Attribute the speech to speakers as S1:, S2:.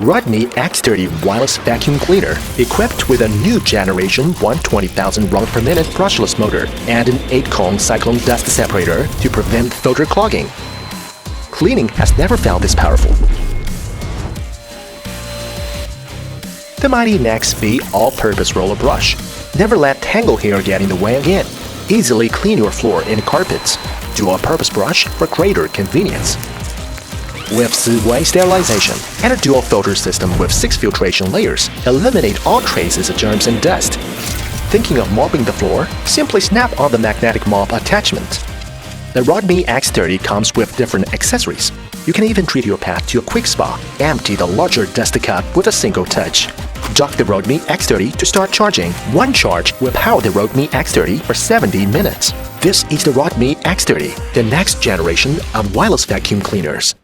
S1: ROIDMI X30 wireless vacuum cleaner, equipped with a new generation 120,000 round per minute brushless motor and an 8-cone cyclone dust separator to prevent filter clogging. Cleaning has never felt this powerful. The mighty NEX-V all-purpose roller brush. Never let tangled hair get in the way again. Easily clean your floor and carpets. Dual-purpose brush for greater convenience. With two-way sterilization and a dual filter system with 6 filtration layers, eliminate all traces of germs and dust. Thinking of mopping the floor? Simply snap on the magnetic mop attachment. The ROIDMI X30 comes with different accessories. You can even treat your pet to a quick spa. Empty the larger dust cup with a single touch. Dock the ROIDMI X30 to start charging. One charge will power the ROIDMI X30 for 70 minutes. This is the ROIDMI X30, the next generation of wireless vacuum cleaners.